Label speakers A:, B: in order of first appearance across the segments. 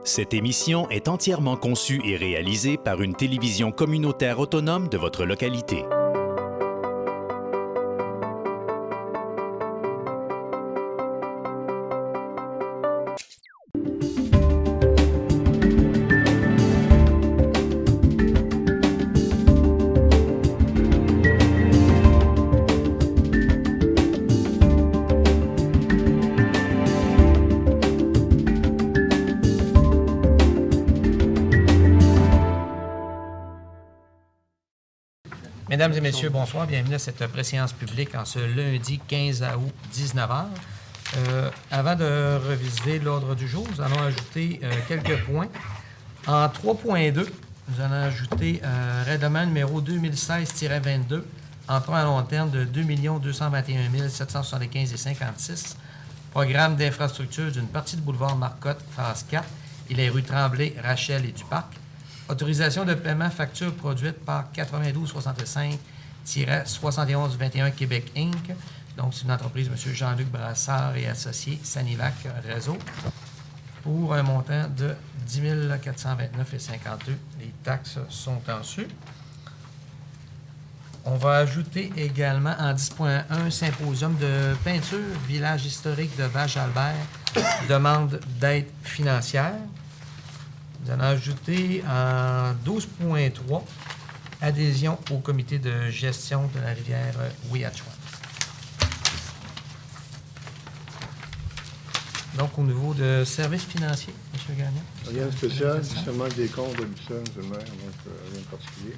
A: Cette émission est entièrement conçue et réalisée par une télévision communautaire autonome de votre localité.
B: Mesdames et messieurs, bonsoir. Bienvenue à cette préséance publique en ce lundi 15 août, 19h. Avant de reviser l'ordre du jour, nous allons ajouter quelques points. En 3.2, nous allons ajouter règlement numéro 2016-22, emprunt à long terme de 2 221 775,56, programme d'infrastructure d'une partie de boulevard Marcotte, phase 4, et les rues Tremblay, Rachel et du Parc. Autorisation de paiement facture produite par 9265-7121 Québec Inc. Donc, c'est une entreprise, M. Jean-Luc Brassard et associés, Sanivac Réseau, pour un montant de 10 429,52. Les taxes sont en dessus. On va ajouter également en 10.1 symposium de peinture, village historique de Vache-Albert, demande d'aide financière. Nous allons ajouter en 12.3 adhésion au comité de gestion de la rivière Ouiachiouane. Donc, au niveau de services financiers, M. Gagnon.
C: Rien de spécial, seulement des comptes habituels, je donc rien de particulier.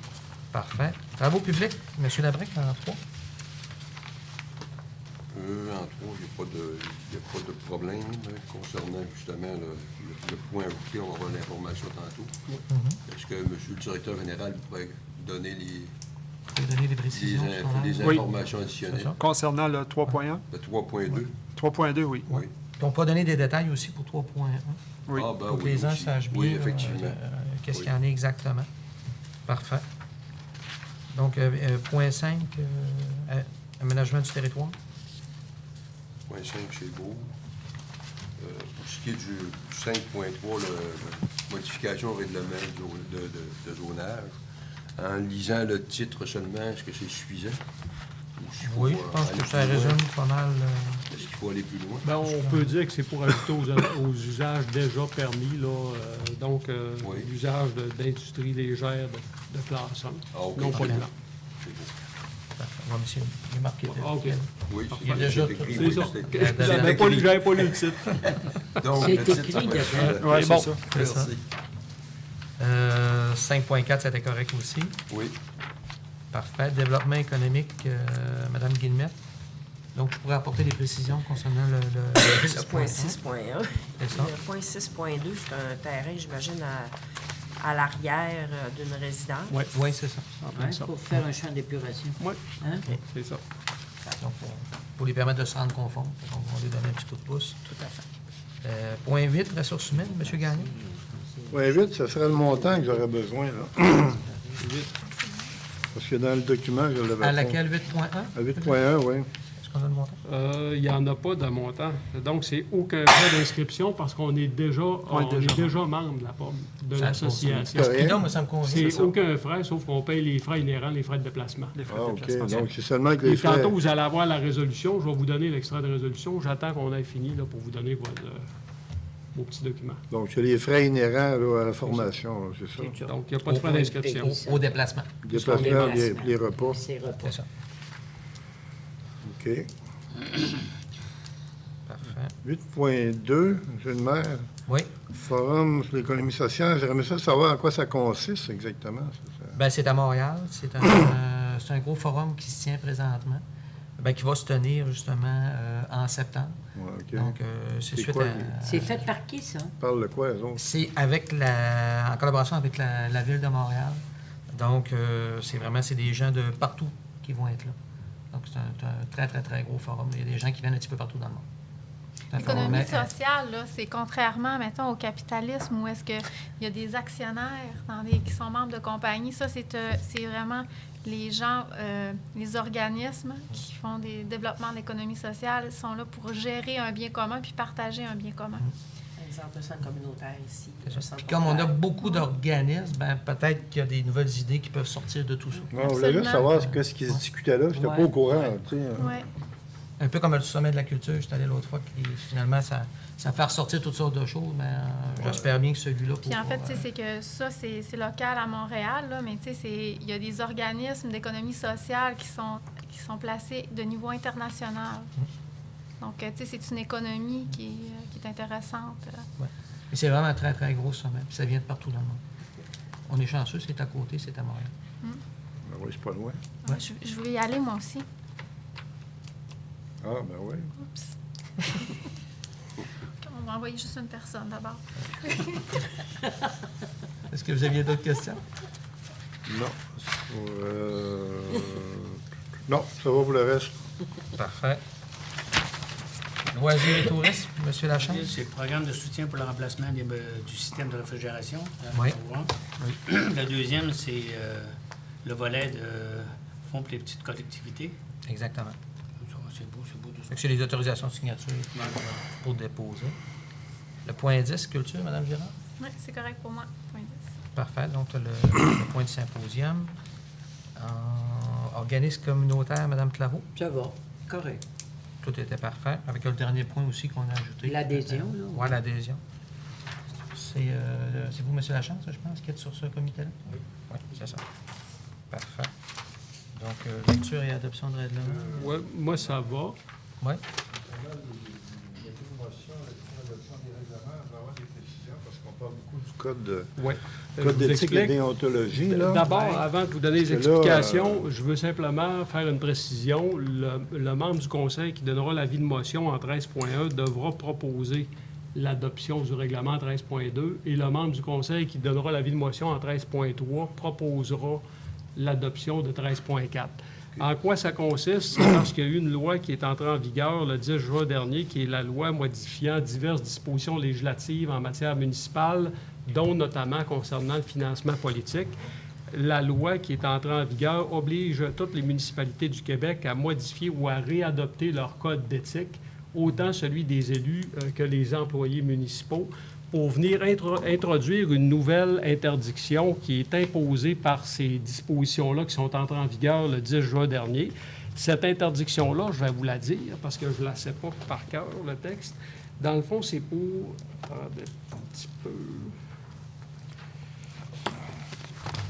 B: Parfait. Travaux publics, M. Labrec, en 3.
D: En 3, il n'y a pas de problème concernant justement le point ajouté. On va avoir l'information tantôt. Est-ce que M. le directeur général pourrait donner les
B: précisions,
D: les informations additionnelles?
E: Concernant le 3.1?
D: Le 3.2?
E: 3.2, oui.
D: Oui.
B: Puis on peut donner des détails aussi pour 3.1.
E: Oui.
D: Ah, ben
B: Pour que
D: oui,
B: les gens
D: aussi.
B: sachent bien
D: Oui, effectivement.
B: qu'est-ce
D: Oui.
B: qu'il y en a exactement. Parfait. Donc, point 5, aménagement du territoire.
D: Point 5, c'est beau. Pour ce qui est du 5.3, modification au règlement de zonage, en lisant le titre seulement, est-ce que c'est suffisant? Ou s'il faut,
B: Oui, je pense
D: aller
B: que
D: plus
B: ça
D: loin?
B: résume pas mal.
D: Est-ce qu'il faut aller plus loin?
F: Bien, on peut dire que c'est pour ajouter aux usages déjà permis, là,
D: Oui.
F: l'usage d'industrie légère de classe 1,
D: Ah, OK.
F: non pas de
B: bien.
F: plan.
D: C'est beau.
B: Parfait. Ouais, monsieur, il est marqué.
F: Ah, OK.
D: Oui,
B: Il y a déjà
D: c'est écrit.
F: C'est
D: Oui,
F: ça.
D: c'est écrit.
F: J'avais pas lu le titre.
D: Donc,
G: C'est
D: le titre,
G: écrit
D: ça va être,
G: dedans.
E: Oui,
F: bon.
E: c'est ça.
B: C'est ça.
D: Merci.
B: 5.4, c'était correct aussi.
D: Oui.
B: Parfait. Développement économique, Mme Guillemette. Donc, je pourrais apporter des précisions concernant le
G: Le point
B: 6.1.
G: 6.1.
B: C'est ça.
G: Le point 6.2, c'est un terrain, j'imagine, à l'arrière d'une résidence.
F: Oui,
B: Oui, c'est ça.
G: Pour faire un champ d'épuration.
F: Oui,
G: Hein?
F: c'est ça.
B: Donc, pour les permettre de se rendre conforme. Donc, on va lui donner un petit coup de pouce.
G: Tout à fait.
B: Point 8, ressources humaines, M. Gagnon.
C: Oui, vite, ça serait le montant que j'aurais besoin, là. Parce que dans le document, je l'avais
B: À
C: pas.
B: laquelle 8.1?
C: À 8.1, oui.
B: Est-ce qu'on a le montant?
F: Il n'y en a pas de montant. Donc, c'est aucun frais d'inscription parce qu'on est déjà, membre de l'association.
C: Rien.
B: Non, moi, ça me convient.
F: C'est
B: ça.
F: aucun frais, sauf qu'on paye les frais inhérents, les frais de déplacement.
E: Les frais
C: Ah,
E: de
C: OK.
E: déplacement.
C: Donc, c'est seulement que les
F: Et
C: frais...
F: tantôt, vous allez avoir la résolution. Je vais vous donner l'extrait de résolution. J'attends qu'on ait fini là, pour vous donner vos petits documents.
C: Donc, c'est les frais inhérents là, à la formation, là, c'est ça.
F: Donc, il n'y a pas de frais d'inscription.
B: Au déplacement.
C: Déplacement, les repas.
G: C'est repas.
B: C'est ça.
C: OK.
B: Parfait.
C: 8.2, M. le maire,
B: Oui.
C: Forum sur l'économie sociale. J'aimerais ça savoir en quoi ça consiste exactement.
B: Ben, c'est à Montréal. C'est un gros forum qui se tient présentement, qui va se tenir justement en septembre.
C: Ouais, OK.
B: Donc, c'est
C: C'est
B: suite
C: quoi,
B: à...
G: C'est fait par qui, ça?
C: Parle de quoi, eux autres?
B: C'est en collaboration avec la Ville de Montréal. Donc, c'est des gens de partout qui vont être là. Donc, c'est un très, très, très gros forum. Il y a des gens qui viennent un petit peu partout dans le monde. C'est un forum,
H: L'économie sociale, là, c'est contrairement, mettons, au capitalisme où est-ce qu'il y a des actionnaires qui sont membres de compagnies. Ça, c'est vraiment les gens, les organismes qui font des développements d'économie sociale sont là pour gérer un bien commun puis partager un bien commun.
G: Les centres communautaires ici.
B: C'est
G: le
B: ça.
G: centre
B: Puis comme on a
G: populaire.
B: beaucoup d'organismes, ben, peut-être qu'il y a des nouvelles idées qui peuvent sortir de tout ça.
C: Non, on voulait juste
H: Absolument.
C: savoir ce qui se discutait là. Je n'étais
G: Ouais.
C: pas au courant. Tu sais.
H: Oui.
B: Un peu comme le sommet de la culture, j'étais allé l'autre fois, qui finalement, ça fait ressortir toutes sortes de choses, mais j'espère bien que celui-là
H: Puis en
B: pourra,
H: fait, tu sais, c'est que ça, c'est local à Montréal, là, mais tu sais, il y a des organismes d'économie sociale qui sont placés de niveau international. Donc, tu sais, c'est une économie qui est intéressante.
B: Et c'est vraiment un très, très gros sommet. Puis ça vient de partout dans le monde. On est chanceux, c'est à côté, c'est à Montréal.
C: Ben oui, c'est pas loin.
H: Ouais, je voulais y aller, moi aussi.
C: Ah, ben oui.
H: Oups. On va envoyer juste une personne d'abord.
B: Est-ce que vous aviez d'autres questions?
C: Non. Non, ça va pour le reste.
B: Parfait. Loisirs et tourisme, M. Lachance?
I: C'est le programme de soutien pour le remplacement du système de réfrigération.
B: Oui.
I: Le deuxième, c'est le volet de fonds pour les petites collectivités.
B: Exactement.
I: C'est beau tout ça.
B: Fait que c'est les autorisations de signature pour déposer. Le point 10, culture, Mme Girard?
H: Oui, c'est correct pour moi. Point 10.
B: Parfait. Donc, le point de symposium. Organisme communautaire, Mme Claveau?
J: Ça va, correct.
B: Tout était parfait. Avec le dernier point aussi qu'on a ajouté.
J: L'adhésion, là.
B: Oui, l'adhésion. C'est vous, M. Lachance, je pense, qui êtes sur ce comité-là? Oui. Oui, c'est ça. Parfait. Donc, lecture et adoption de règlement.
F: Ouais, moi, ça va.
B: Oui.
C: Il y a une motion, l'adoption des règlements, on va avoir des précisions parce qu'on parle beaucoup du code,
F: Ouais.
C: code
F: Je vous
C: d'éthique et
F: explique.
C: déontologie. Là.
F: D'abord, avant de vous donner les
C: Parce que là,
F: explications, je veux simplement faire une précision. Le membre du conseil qui donnera l'avis de motion en 13.1 devra proposer l'adoption du règlement 13.2 et le membre du conseil qui donnera l'avis de motion en 13.3 proposera l'adoption de 13.4. En quoi ça consiste? C'est parce qu'il y a eu une loi qui est entrée en vigueur le 10 juin dernier, qui est la loi modifiant diverses dispositions législatives en matière municipale, dont notamment concernant le financement politique. La loi qui est entrée en vigueur oblige toutes les municipalités du Québec à modifier ou à réadopter leur code d'éthique, autant celui des élus que les employés municipaux, pour venir introduire une nouvelle interdiction qui est imposée par ces dispositions-là qui sont entrées en vigueur le 10 juin dernier. Cette interdiction-là, je vais vous la dire parce que je ne la sais pas par cœur, le texte. Dans le fond, c'est pour... Attendez un petit peu...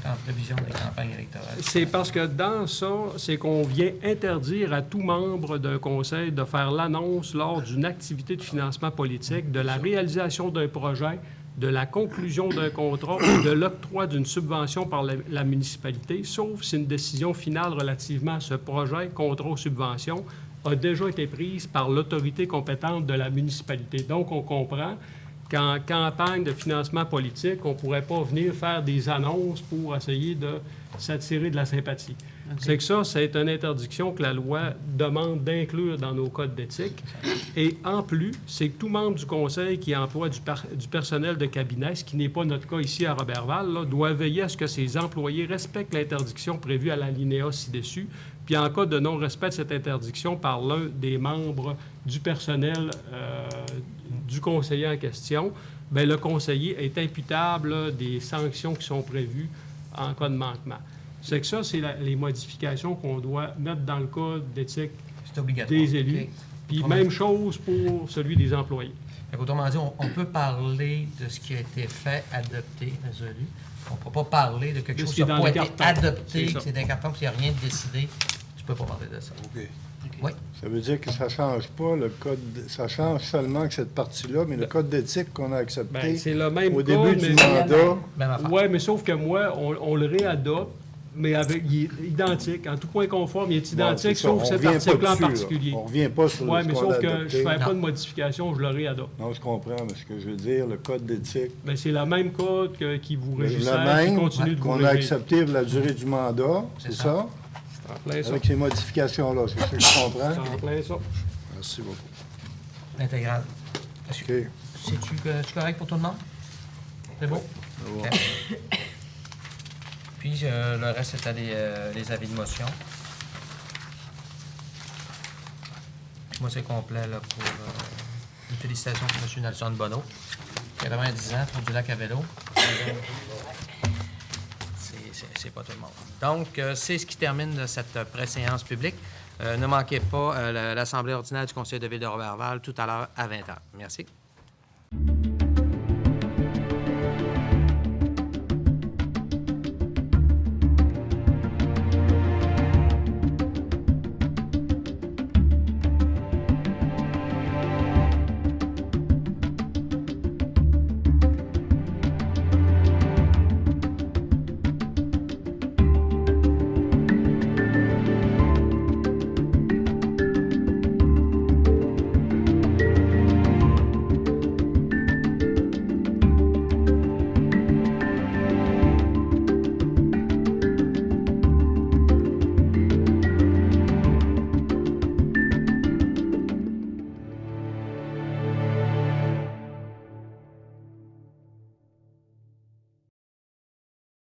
B: En prévision des campagnes électorales.
F: C'est parce que dans ça, c'est qu'on vient interdire à tout membre d'un conseil de faire l'annonce lors d'une activité de financement politique, de la réalisation d'un projet, de la conclusion d'un contrat ou de l'octroi d'une subvention par la municipalité, sauf si une décision finale relativement à ce projet, contrat ou subvention, a déjà été prise par l'autorité compétente de la municipalité. Donc, on comprend qu'en campagne de financement politique, on ne pourrait pas venir faire des annonces pour essayer de s'attirer de la sympathie. Okay. C'est que ça, c'est une interdiction que la loi demande d'inclure dans nos codes d'éthique. Et en plus, c'est que tout membre du conseil qui emploie du personnel de cabinet, ce qui n'est pas notre cas ici à Roberval, là, doit veiller à ce que ses employés respectent l'interdiction prévue à l'alinéa ci-dessus. Puis en cas de non-respect de cette interdiction par l'un des membres du personnel du conseiller en question, bien, le conseiller est imputable là, des sanctions qui sont prévues en cas de manquement. C'est que ça, c'est les modifications qu'on doit mettre dans le code d'éthique des élus. Okay. Puis même chose pour celui des employés.
B: Autrement dit, on peut parler de ce qui a été fait, adopté, résolu. On ne peut pas parler de quelque chose qui n'a pas été adopté, que c'est d'un carton, puis il n'y a rien de décidé. Tu ne peux pas parler de ça.
D: OK.
B: Oui.
C: Ça veut dire que ça ne change pas le code. Ça change seulement que cette partie-là, mais le code d'éthique qu'on a accepté
F: bien, c'est le même
C: au début du mandat.
F: Oui, mais sauf que moi, on le réadopte, mais il est identique. En tout point conforme, il est identique, sauf cet article-là en particulier.
C: On ne revient pas sur le
F: mais sauf que je ne fais pas de modification, je le réadopte.
C: Non, je comprends, mais ce que je veux dire, le code d'éthique...
F: Bien, c'est le même code qui vous régissait,
C: qui
F: continue de vous
C: qu'on a accepté pour la durée du mandat, c'est ça?
F: C'est en plein ça.
C: Avec ces modifications-là, c'est ça que je comprends?
F: C'est en plein ça.
C: Merci beaucoup.
B: Intégral.
C: OK.
B: C'est-tu correct pour tout le monde? C'est bon?
C: Okay.
B: Puis le reste, c'était les avis de motion. Moi, c'est complet là, pour une félicitation pour M. Nelson Bonneau. 90 ans, Tour du lac à vélo. C'est pas tout le monde. Donc, c'est ce qui termine cette préséance publique. Ne manquez pas l'Assemblée ordinaire du Conseil de ville de Roberval tout à l'heure à 20h. Merci.